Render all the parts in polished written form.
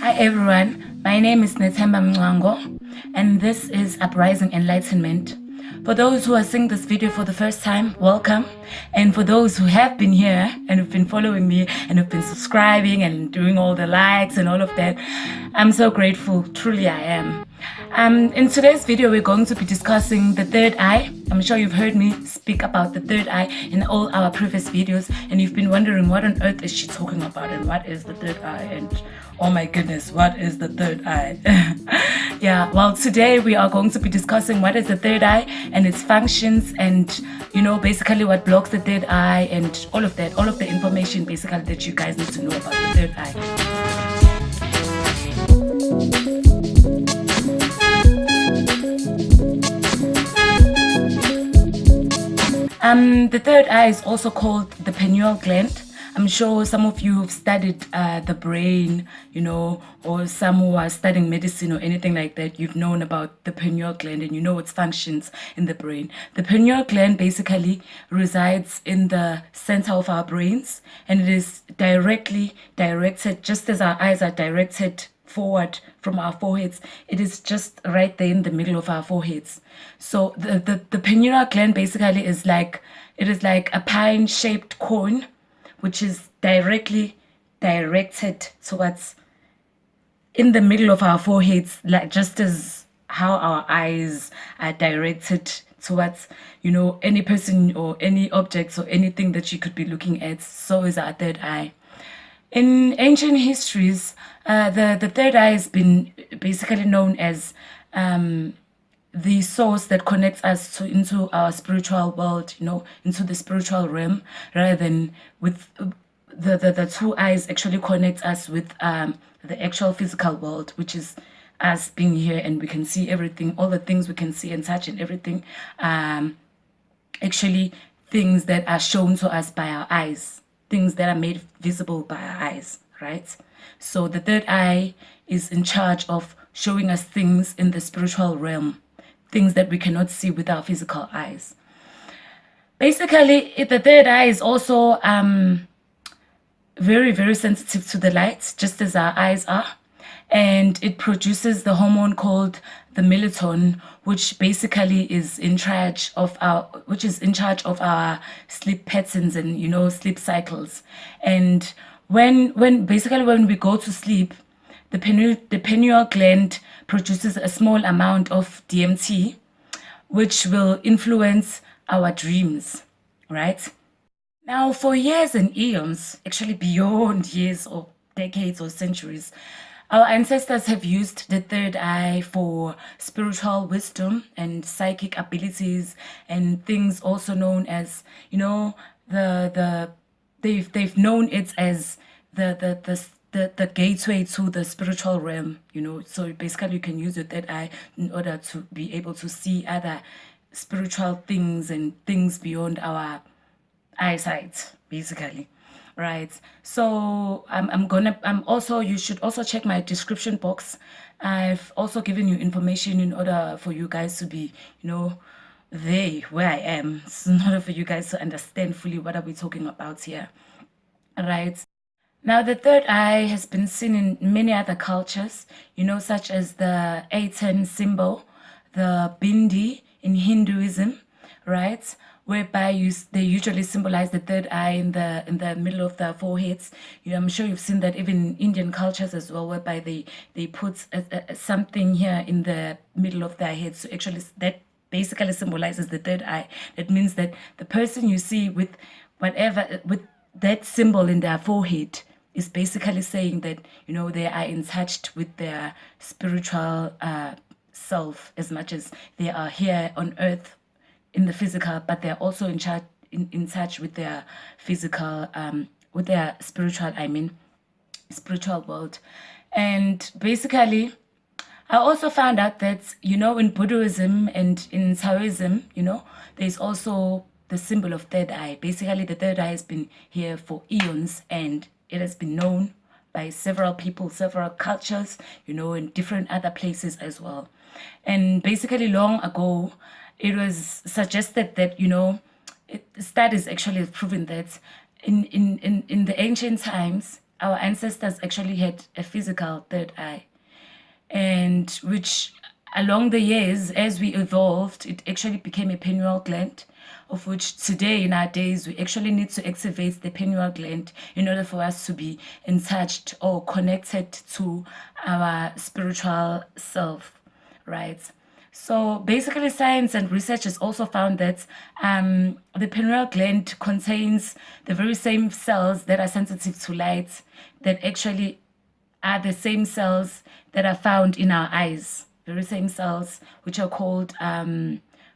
Hi everyone, my name is Nethemba Mngwango and this is Uprising Enlightenment. For those who are seeing this video for the first time, welcome. And for those who have been here and have been following me and have been subscribing and doing all the likes and all of that, I'm so grateful, truly I am. In today's video, we're going to be discussing the third eye. I'm sure you've heard me speak about the third eye in all our previous videos, and you've been wondering what on earth is she talking about and what is the third eye, and oh my goodness, what is the third eye? Yeah, well, today we are going to be discussing what is the third eye and its functions, and basically what blocks the third eye and all of that, all of the information basically that you guys need to know about the third eye. The third eye is also called the pineal gland. I'm sure some of you have studied the brain, or some who are studying medicine or anything like that, you've known about the pineal gland and you know its functions in the brain. The pineal gland basically resides in the center of our brains, and it is directly directed, just as our eyes are directed forward from our foreheads, it is just right there in the middle of our foreheads. So the pineal gland basically is like a pine shaped cone, which is directly directed towards in the middle of our foreheads, like just as how our eyes are directed towards any person or any objects or anything that you could be looking at. So is our third eye. In ancient histories, the third eye has been basically known as the source that connects us into our spiritual world, into the spiritual realm, rather than with the two eyes actually connect us with the actual physical world, which is us being here and we can see everything, all the things we can see and touch and everything, actually things that are shown to us by our eyes, things that are made visible by our eyes, right? So the third eye is in charge of showing us things in the spiritual realm, things that we cannot see with our physical eyes. Basically, the third eye is also very, very sensitive to the light, just as our eyes are. And it produces the hormone called the melatonin, which basically is in charge of our sleep patterns and sleep cycles. And when we go to sleep, the pineal gland produces a small amount of DMT, which will influence our dreams, right? Now, for years and eons, actually beyond years or decades or centuries, our ancestors have used the third eye for spiritual wisdom and psychic abilities and things also known as, they've known it as the gateway to the spiritual realm, So basically you can use your third eye in order to be able to see other spiritual things and things beyond our eyesight, basically. Right. So you should also check my description box. I've also given you information in order for you guys to be, there where I am. It's in order for you guys to understand fully what are we talking about here. Right. Now, the third eye has been seen in many other cultures, such as the Aten symbol, the bindi in Hinduism, right? Whereby they usually symbolize the third eye in the middle of their foreheads. I'm sure you've seen that even in Indian cultures as well, whereby they put something here in the middle of their head. So actually, that basically symbolizes the third eye. That means that the person you see with that symbol in their forehead is basically saying that they are in touch with their spiritual self, as much as they are here on earth in the physical, but they're also in touch with their physical, with their spiritual world. And basically, I also found out that, in Buddhism and in Taoism, there's also the symbol of third eye. Basically, the third eye has been here for eons, and it has been known by several people, several cultures, in different other places as well. And basically, long ago, it was suggested that, studies actually have proven that in the ancient times, our ancestors actually had a physical third eye, and which along the years, as we evolved, it actually became a pineal gland, of which today in our days we actually need to activate the pineal gland in order for us to be in touch or connected to our spiritual self, right? So basically, science and research has also found that the pineal gland contains the very same cells that are sensitive to light, that actually are the same cells that are found in our eyes. Very same cells, which are called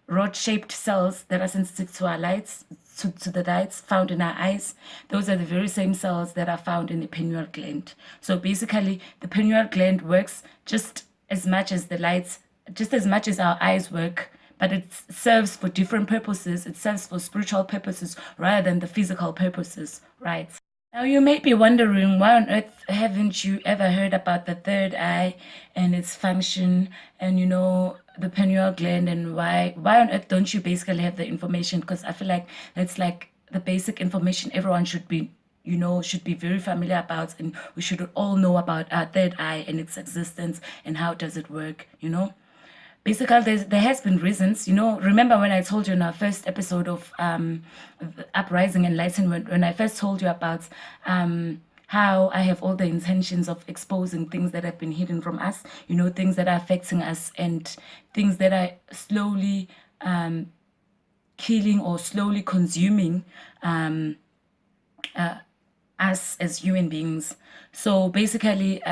rod-shaped cells that are sensitive to our lights, to the lights found in our eyes. Those are the very same cells that are found in the pineal gland. So basically, the pineal gland works just as much as the lights, just as much as our eyes work, but it serves for different purposes. It serves for spiritual purposes rather than the physical purposes, right? Now you may be wondering, why on earth haven't you ever heard about the third eye and its function, and the pineal gland, and why on earth don't you basically have the information? Because I feel like that's like the basic information everyone should be should be very familiar about, and we should all know about our third eye and its existence and how does it work. Basically, there has been reasons. Remember when I told you in our first episode of Uprising Enlightenment, when I first told you about how I have all the intentions of exposing things that have been hidden from us, things that are affecting us, and things that are slowly killing or slowly consuming us as human beings. So basically,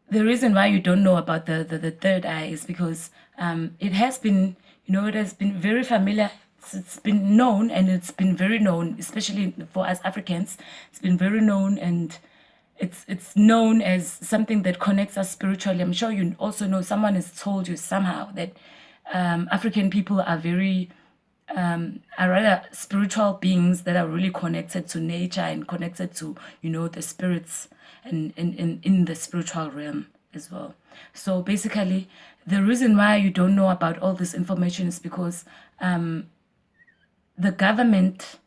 the reason why you don't know about the third eye is because it has been, it has been very familiar. It's been known, and it's been very known, especially for us Africans. It's been very known, and it's known as something that connects us spiritually. I'm sure you also know, someone has told you somehow that African people are are rather spiritual beings that are really connected to nature and connected to the spirits and in the spiritual realm as well. So basically, the reason why you don't know about all this information is because the government,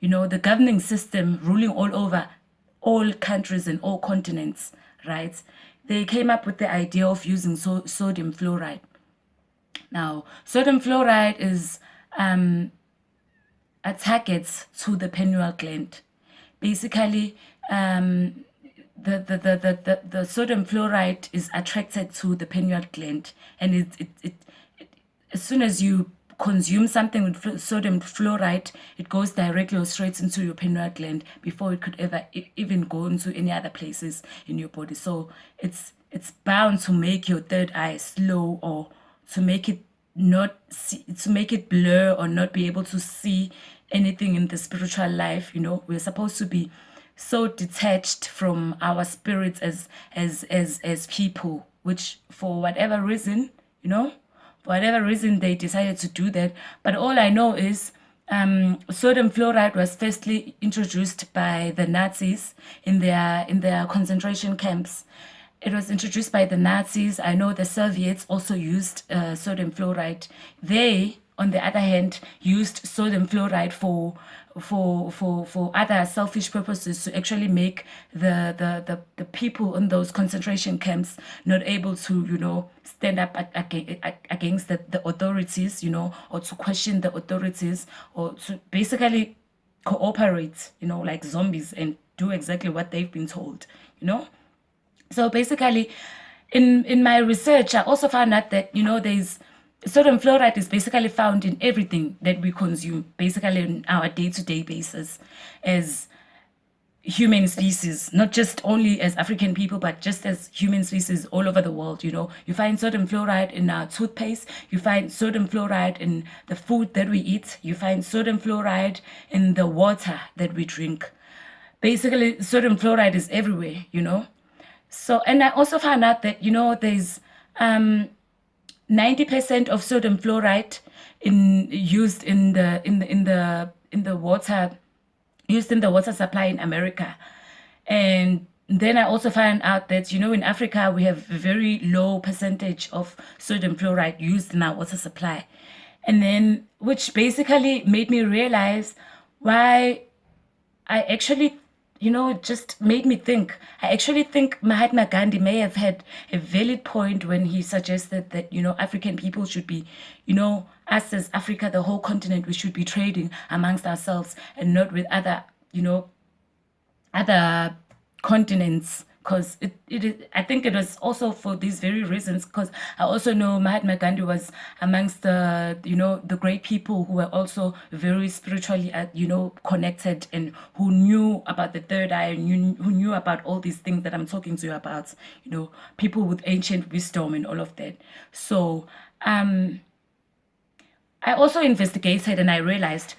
the governing system ruling all over all countries and all continents, right? They came up with the idea of using sodium fluoride. Now, sodium fluoride is a target to the pineal gland. Basically, the sodium fluoride is attracted to the pineal gland, and it as soon as you consume something with sodium fluoride, it goes directly or straight into your pineal gland before it could ever even go into any other places in your body. So it's bound to make your third eye slow, or to make it not see, to make it blur, or not be able to see anything in the spiritual life. We're supposed to be so detached from our spirits as people, which for whatever reason, for whatever reason they decided to do that. But all I know is sodium fluoride was firstly introduced by the Nazis in their concentration camps. It was introduced by the Nazis. I know the Soviets also used sodium fluoride. They, on the other hand, used sodium fluoride for other selfish purposes, to actually make the people in those concentration camps not able to stand up against the authorities, or to question the authorities, or to basically cooperate, like zombies, and do exactly what they've been told. So basically, in my research, I also found out that there's sodium fluoride is basically found in everything that we consume, basically on our day-to-day basis as human species, not just only as African people, but just as human species all over the world. You find sodium fluoride in our toothpaste, you find sodium fluoride in the food that we eat, you find sodium fluoride in the water that we drink. Basically, sodium fluoride is everywhere. So, and I also found out that there's 90% of sodium fluoride used in the water, used in the water supply in America. And then I also found out that in Africa we have a very low percentage of sodium fluoride used in our water supply. And then, which basically made me realize why I actually it just made me think. I actually think Mahatma Gandhi may have had a valid point when he suggested that, African people should be, us as Africa, the whole continent, we should be trading amongst ourselves and not with other continents, because I think it was also for these very reasons, because I also know Mahatma Gandhi was amongst the great people who were also very spiritually connected, and who knew about the third eye, and who knew about all these things that I'm talking to you about, people with ancient wisdom and all of that. So I also investigated, and I realized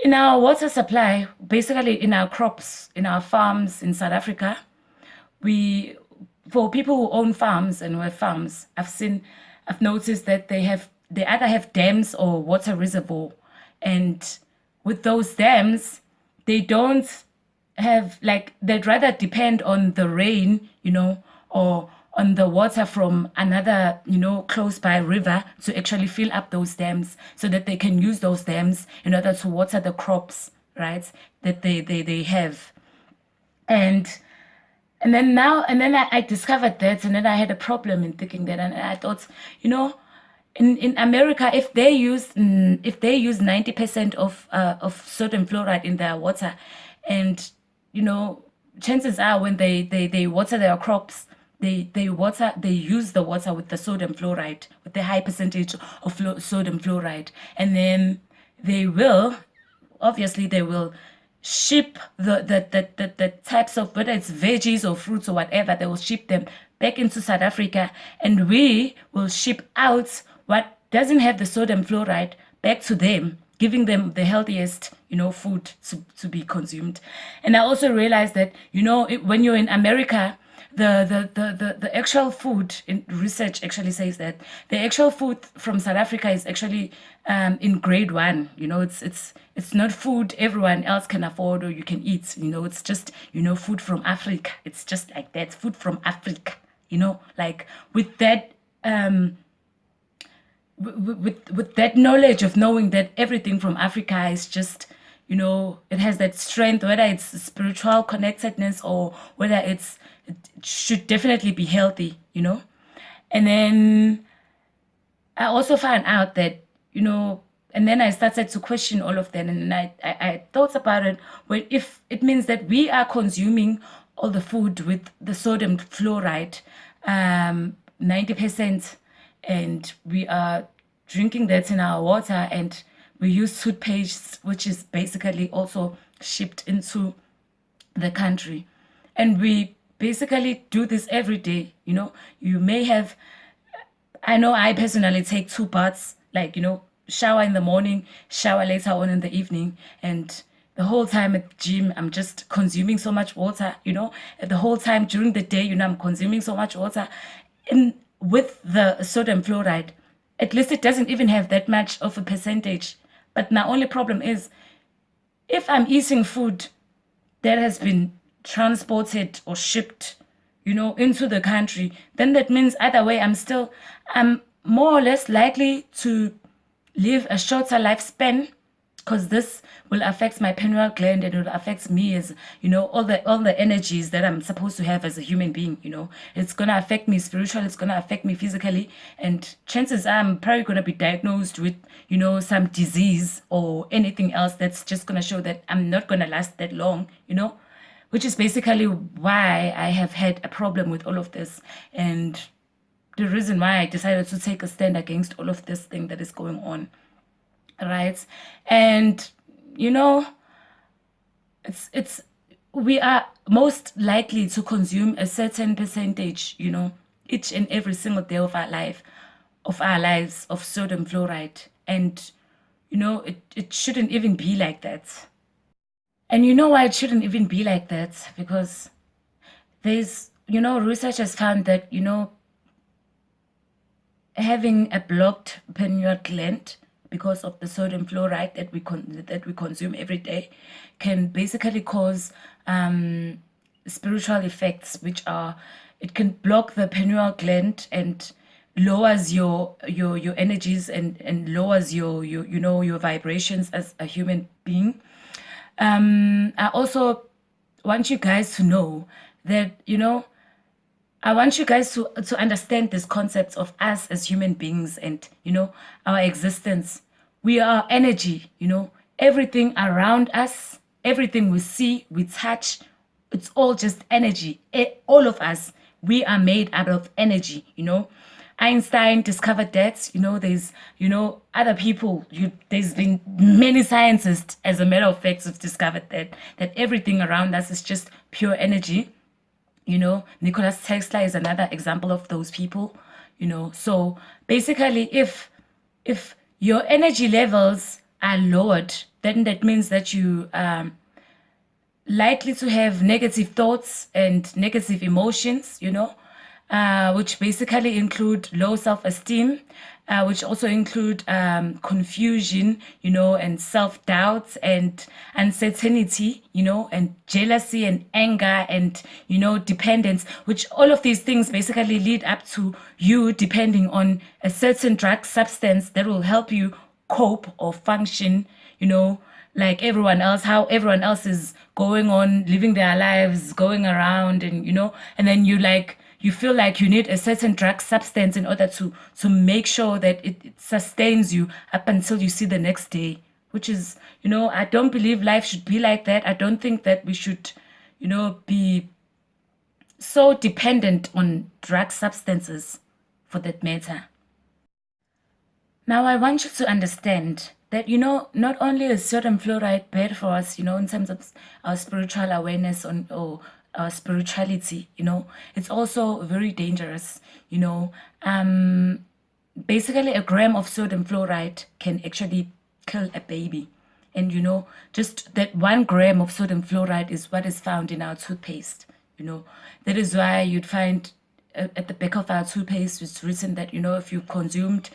in our water supply, basically in our crops, in our farms in South Africa, we, for people who own farms and who have farms, I've noticed that they either have dams or water reservoir, and with those dams, they don't have, like, they'd rather depend on the rain, or on the water from another, close by river, to actually fill up those dams, so that they can use those dams in order to water the crops, right? That they have. And I discovered that, and then I had a problem in thinking that, and I thought, in America, if they use 90% of sodium fluoride in their water, and you know chances are when they water their crops, they use the water with the sodium fluoride, with the high percentage of sodium fluoride, and then they will obviously they will ship the types of, whether it's veggies or fruits or whatever, they will ship them back into South Africa, and we will ship out what doesn't have the sodium fluoride back to them, giving them the healthiest food to be consumed. And I also realized that when you're in America, the actual food, in research actually says that the actual food from South Africa is actually in grade one. It's not food everyone else can afford or you can eat. It's just food from Africa. It's just like that, food from Africa. Like with that with that knowledge of knowing that everything from Africa is just, it has that strength, whether it's spiritual connectedness or whether it should definitely be healthy. And then I also found out that, and then I started to question all of that, and then I thought about it. Well, if it means that we are consuming all the food with the sodium fluoride, 90%, and we are drinking that in our water, and we use toothpaste, which is basically also shipped into the country, and we basically do this every day. You may have, I know I personally take 2 baths, like, shower in the morning, shower later on in the evening, and the whole time at the gym, I'm just consuming so much water, the whole time during the day, I'm consuming so much water. And with the sodium fluoride, at least it doesn't even have that much of a percentage. But my only problem is, if I'm eating food that has been transported or shipped, into the country, then that means either way, I'm more or less likely to live a shorter lifespan, because this will affect my pineal gland, and it will affect me as, all the energies that I'm supposed to have as a human being. It's gonna affect me spiritually, it's gonna affect me physically, and chances are I'm probably gonna be diagnosed with, some disease or anything else that's just gonna show that I'm not gonna last that long, which is basically why I have had a problem with all of this, and the reason why I decided to take a stand against all of this thing that is going on, right? And it's we are most likely to consume a certain percentage, each and every single day of our lives of sodium fluoride, and it shouldn't even be like that. And you know why it shouldn't even be like that? Because there's, research has found that, having a blocked pineal gland because of the sodium fluoride that we consume every day can basically cause spiritual effects, which are, it can block the pineal gland and lowers your energies, and lowers your vibrations as a human being. I also want you guys to know that, I want you guys to understand this concept of us as human beings and, our existence. We are energy, everything around us, everything we see, we touch, it's all just energy. All of us, we are made out of energy, Einstein discovered that, there's, other people, there's been many scientists, as a matter of fact, have discovered that everything around us is just pure energy. Nicholas Tesla is another example of those people. So basically, if your energy levels are lowered, then that means that you likely to have negative thoughts and negative emotions, which basically include low self-esteem, which also include confusion, and self-doubt and uncertainty, and jealousy and anger and, dependence, which all of these things basically lead up to you depending on a certain drug substance that will help you cope or function, like everyone else, how everyone else is going on, living their lives, going around, and and then you feel like you need a certain drug substance in order to make sure that it sustains you up until you see the next day, which is, I don't believe life should be like that. I don't think that we should, be so dependent on drug substances for that matter. Now, I want you to understand that, not only is sodium fluoride bad for us, in terms of our spiritual awareness or our spirituality, it's also very dangerous, basically a gram of sodium fluoride can actually kill a baby. And, just that 1 gram of sodium fluoride is what is found in our toothpaste, That is why you'd find at the back of our toothpaste, it's written that, if you consumed,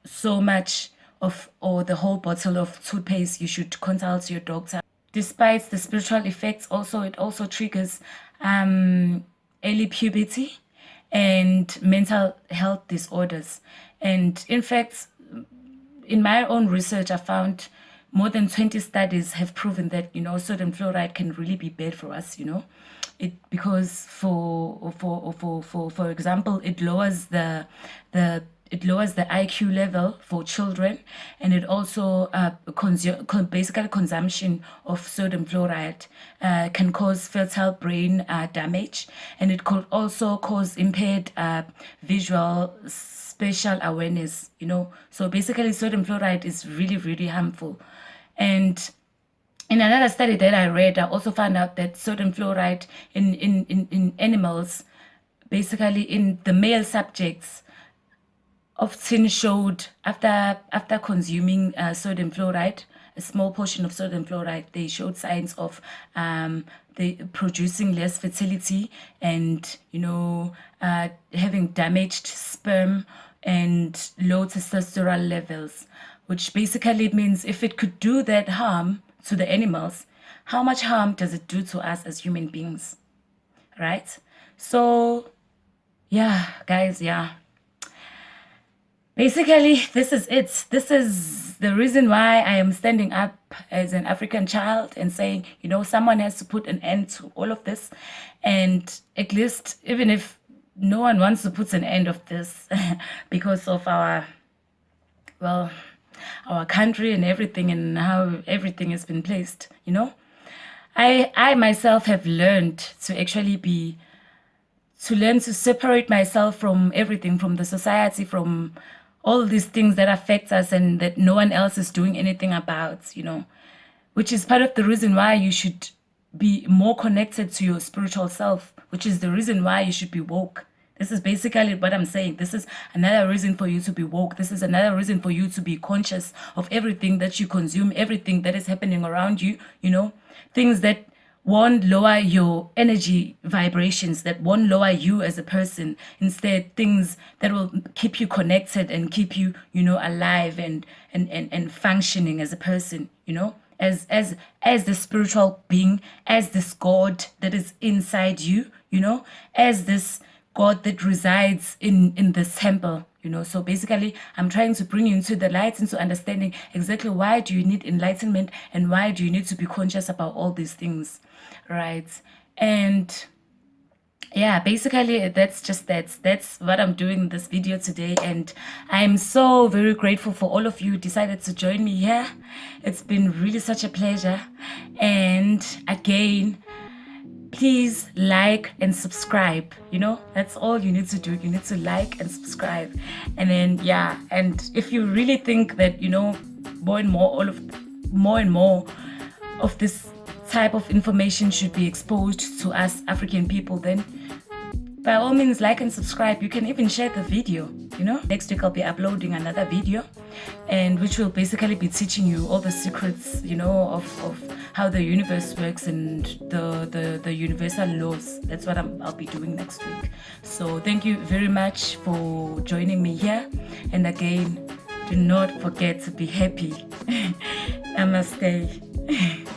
so much of, or the whole bottle of toothpaste, you should consult your doctor. Despite the spiritual effects, it also triggers early puberty and mental health disorders. And in fact, in my own research, I found more than 20 studies have proven that, sodium fluoride can really be bad for us, because for example, it lowers the IQ level for children, and it also basically consumption of sodium fluoride can cause fertile brain damage, and it could also cause impaired visual spatial awareness. So basically, sodium fluoride is really, really harmful. And in another study that I read, I also found out that sodium fluoride in animals, basically in the male subjects, often showed after consuming sodium fluoride, a small portion of sodium fluoride, they showed signs of they producing less fertility and having damaged sperm and low testosterone levels, which basically means if it could do that harm to the animals, how much harm does it do to us as human beings, right? So yeah, guys, yeah. Basically, this is it. This is the reason why I am standing up as an African child and saying, someone has to put an end to all of this. And at least, even if no one wants to put an end of this because of our country and everything and how everything has been placed, I myself have learned to actually learn to separate myself from everything, from the society, from all these things that affect us and that no one else is doing anything about, which is part of the reason why you should be more connected to your spiritual self, which is the reason why you should be woke. This is basically what I'm saying. This is another reason for you to be woke. This is another reason for you to be conscious of everything that you consume, everything that is happening around you, things that won't lower your energy vibrations, that won't lower you as a person. Instead, things that will keep you connected and keep you, alive and functioning as a person, as the spiritual being, as this God that is inside you, as this God that resides in this temple, you know. So basically, I'm trying to bring you into the light, into understanding exactly why do you need enlightenment and why do you need to be conscious about all these things, right? And yeah, basically that's what I'm doing in this video today, and I'm so very grateful for all of you who decided to join me here. It's been really such a pleasure. And again, please like and subscribe. You know, that's all you need to do. You need to like and subscribe. And then yeah, and if you really think that, you know, more and more of this type of information should be exposed to us African people, then by all means, like and subscribe. You can even share the video, you know. Next week I'll be uploading another video, and which will basically be teaching you all the secrets, you know, of how the universe works and the universal laws. That's what I'll be doing next week. So thank you very much for joining me here, and again, do not forget to be happy. Namaste.